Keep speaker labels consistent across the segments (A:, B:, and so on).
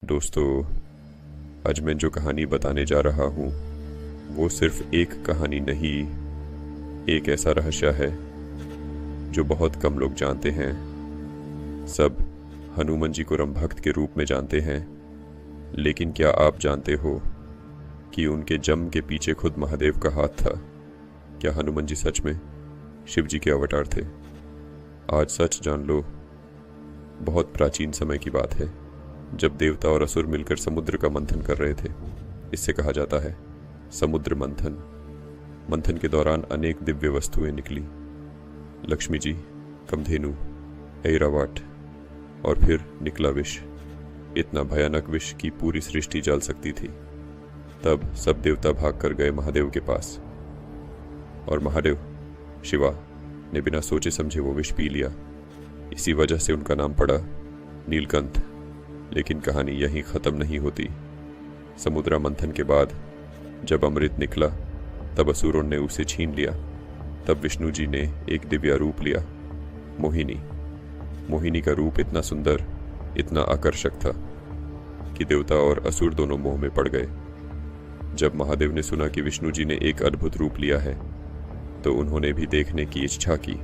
A: दोस्तों, आज मैं जो कहानी बताने जा रहा हूँ वो सिर्फ एक कहानी नहीं, एक ऐसा रहस्य है जो बहुत कम लोग जानते हैं। सब हनुमान जी को राम भक्त के रूप में जानते हैं, लेकिन क्या आप जानते हो कि उनके जन्म के पीछे खुद महादेव का हाथ था? क्या हनुमान जी सच में शिव जी के अवतार थे? आज सच जान लो। बहुत प्राचीन समय की बात है, जब देवता और असुर मिलकर समुद्र का मंथन कर रहे थे। इससे कहा जाता है समुद्र मंथन। मंथन के दौरान अनेक दिव्य वस्तुएं निकली। लक्ष्मी जी, कामधेनु, ऐरावत और फिर निकला विष। इतना भयानक विष कि पूरी सृष्टि जल सकती थी। तब सब देवता भाग कर गए महादेव के पास, और महादेव शिवा ने बिना सोचे समझे वो विष पी लिया। इसी वजह से उनका नाम पड़ा नीलकंठ। लेकिन कहानी यहीं ख़त्म नहीं होती। समुद्र मंथन के बाद जब अमृत निकला, तब असुरों ने उसे छीन लिया। तब विष्णु जी ने एक दिव्य रूप लिया, मोहिनी। मोहिनी का रूप इतना सुंदर, इतना आकर्षक था कि देवता और असुर दोनों मोह में पड़ गए। जब महादेव ने सुना कि विष्णु जी ने एक अद्भुत रूप लिया है, तो उन्होंने भी देखने की इच्छा की।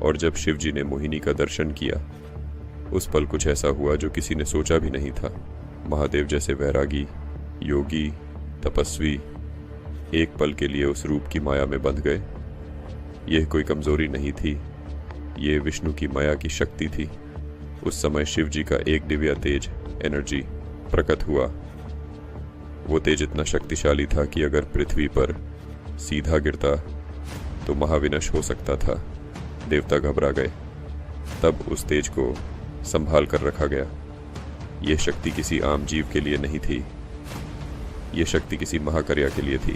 A: और जब शिव जी ने मोहिनी का दर्शन किया, उस पल कुछ ऐसा हुआ जो किसी ने सोचा भी नहीं था। महादेव जैसे वैरागी, योगी, तपस्वी एक पल के लिए उस रूप की माया में बंध गए। यह कोई कमजोरी नहीं थी, ये विष्णु की माया की शक्ति थी। उस समय शिव जी का एक दिव्य तेज, एनर्जी प्रकट हुआ। वो तेज इतना शक्तिशाली था कि अगर पृथ्वी पर सीधा गिरता तो महाविनाश हो सकता था। देवता घबरा गए। तब उस तेज को संभाल कर रखा गया। यह शक्ति किसी आम जीव के लिए नहीं थी, यह शक्ति किसी महाकार्य के लिए थी।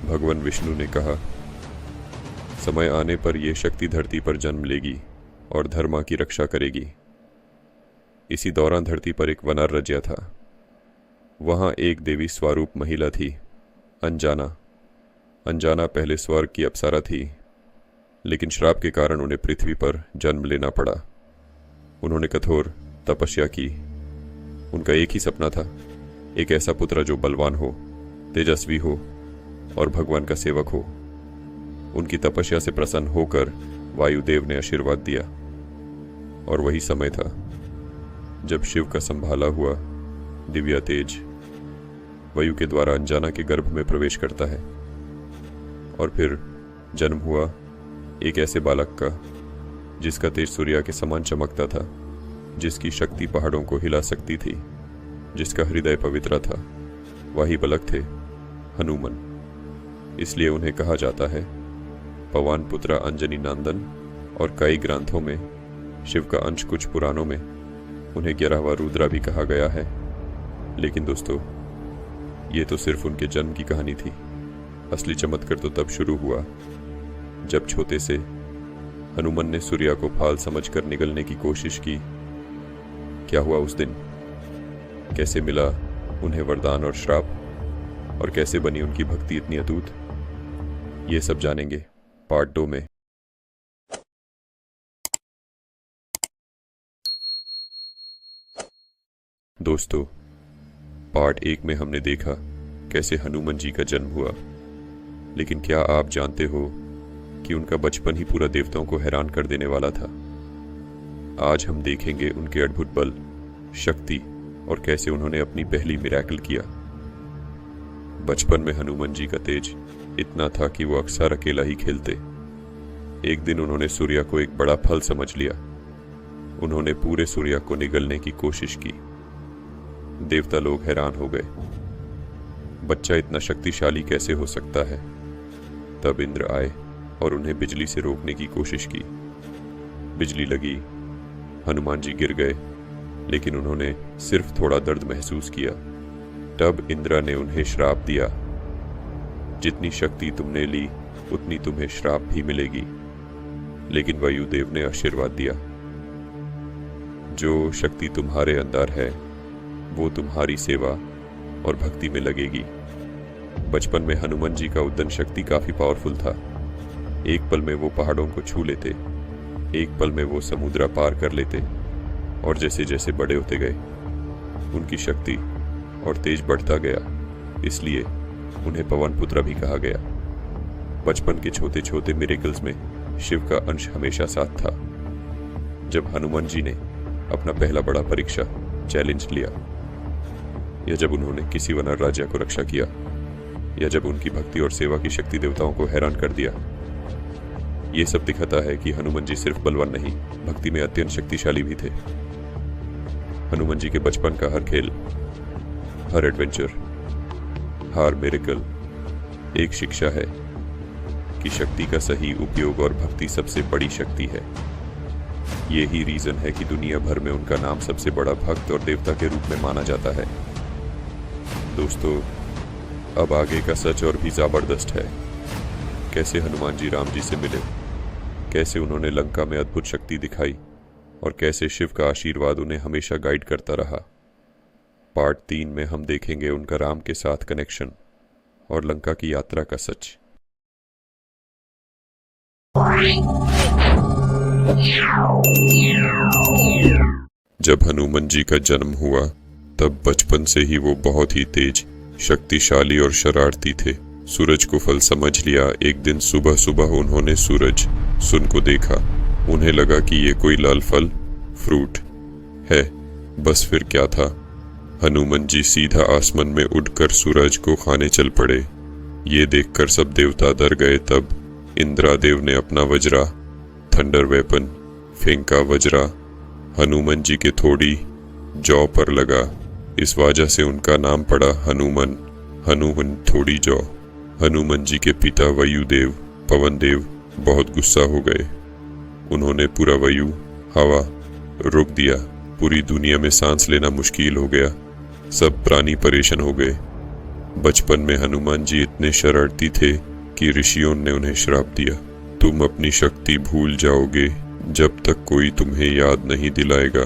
A: भगवान विष्णु ने कहा, समय आने पर यह शक्ति धरती पर जन्म लेगी और धर्म की रक्षा करेगी। इसी दौरान धरती पर एक वनार रचा था। वहां एक देवी स्वरूप महिला थी, अंजना। अंजना पहले स्वर्ग की अप्सरा थी, लेकिन श्राप के कारण उन्हें पृथ्वी पर जन्म लेना पड़ा। उन्होंने कठोर तपस्या की। उनका एक ही सपना था, एक ऐसा पुत्र जो बलवान हो, तेजस्वी हो और भगवान का सेवक हो। उनकी तपस्या से प्रसन्न होकर वायुदेव ने आशीर्वाद दिया। और वही समय था जब शिव का संभाला हुआ दिव्य तेज वायु के द्वारा अंजना के गर्भ में प्रवेश करता है। और फिर जन्म हुआ एक ऐसे बालक का जिसका तेज सूर्य के समान चमकता था, जिसकी शक्ति पहाड़ों को हिला सकती थी, जिसका हृदय पवित्र था। वही बालक थे हनुमान। इसलिए उन्हें कहा जाता है पवन पुत्र अंजनी नंदन। और कई ग्रंथों में शिव का अंश, कुछ पुराणों में उन्हें 11वां रुद्रा भी कहा गया है। लेकिन दोस्तों, ये तो सिर्फ उनके जन्म की कहानी थी। असली चमत्कार तो तब शुरू हुआ जब छोटे से हनुमान ने सूर्य को फाल समझकर निगलने की कोशिश की। क्या हुआ उस दिन? कैसे मिला उन्हें वरदान और श्राप? और कैसे बनी उनकी भक्ति इतनी अटूट? ये सब जानेंगे पार्ट 2 में। दोस्तों, पार्ट 1 में हमने देखा कैसे हनुमान जी का जन्म हुआ। लेकिन क्या आप जानते हो कि उनका बचपन ही पूरा देवताओं को हैरान कर देने वाला था? आज हम देखेंगे उनके अद्भुत बल, शक्ति और कैसे उन्होंने अपनी पहली मिरेकल किया। बचपन में हनुमान जी का तेज इतना था कि वो अक्सर अकेला ही खेलते। एक दिन उन्होंने सूर्य को एक बड़ा फल समझ लिया। उन्होंने पूरे सूर्य को निगलने की कोशिश की। देवता लोग हैरान हो गए, बच्चा इतना शक्तिशाली कैसे हो सकता है? तब इंद्र आए और उन्हें बिजली से रोकने की कोशिश की। बिजली लगी, हनुमान जी गिर गए, लेकिन उन्होंने सिर्फ थोड़ा दर्द महसूस किया। तब इंद्र ने उन्हें श्राप दिया, जितनी शक्ति तुमने ली उतनी तुम्हें श्राप भी मिलेगी। लेकिन वायुदेव ने आशीर्वाद दिया, जो शक्ति तुम्हारे अंदर है वो तुम्हारी सेवा और भक्ति में लगेगी। बचपन में हनुमान जी का उद्दन शक्ति काफी पावरफुल था। एक पल में वो पहाड़ों को छू लेते, एक पल में वो समुद्र पार कर लेते। और जैसे जैसे बड़े होते गए, उनकी शक्ति और तेज बढ़ता गया, इसलिए उन्हें पवन पुत्र भी कहा गया। बचपन के छोटे छोटे मिरेकल्स में शिव का अंश हमेशा साथ था। जब हनुमान जी ने अपना पहला बड़ा परीक्षा चैलेंज लिया, या जब उन्होंने किसी वानर राजा को रक्षा किया, या जब उनकी भक्ति और सेवा की शक्ति देवताओं को हैरान कर दिया, ये सब दिखाता है कि हनुमान जी सिर्फ बलवान नहीं, भक्ति में अत्यंत शक्तिशाली भी थे। हनुमान जी के बचपन का हर खेल, हर एडवेंचर, हर मिरेकल एक शिक्षा है कि शक्ति का सही उपयोग और भक्ति सबसे बड़ी शक्ति है। यही रीजन है कि दुनिया भर में उनका नाम सबसे बड़ा भक्त और देवता के रूप में माना जाता है। दोस्तों, अब आगे का सच और भी जबरदस्त है। कैसे हनुमान जी राम जी से मिले, कैसे उन्होंने लंका में अद्भुत शक्ति दिखाई, और कैसे शिव का आशीर्वाद उन्हें हमेशा गाइड करता रहा। पार्ट 3 में हम देखेंगे उनका राम के साथ कनेक्शन और लंका की यात्रा का सच। जब हनुमान जी का जन्म हुआ, तब बचपन से ही वो बहुत ही तेज, शक्तिशाली और शरारती थे। सूरज को फल समझ लिया। एक दिन सुबह सुबह उन्होंने सूरज सुन को देखा। उन्हें लगा कि ये कोई लाल फल, फ्रूट है। बस फिर क्या था, हनुमान जी सीधा आसमान में उड़कर सूरज को खाने चल पड़े। ये देखकर सब देवता डर गए। तब इंद्रादेव ने अपना वज्रा, थंडर वेपन, फेंका। वज्रा हनुमान जी के थोड़ी जौ पर लगा। इस वजह से उनका नाम पड़ा हनुमान, हनुमान थोड़ी जौ। हनुमान जी के पिता वायुदेव, पवन देव बहुत गुस्सा हो गए। उन्होंने पूरा वायु, हवा रोक दिया। पूरी दुनिया में सांस लेना मुश्किल हो गया। सब प्राणी परेशान हो गए। बचपन में हनुमान जी इतने शरारती थे कि ऋषियों ने उन्हें श्राप दिया, तुम अपनी शक्ति भूल जाओगे जब तक कोई तुम्हें याद नहीं दिलाएगा।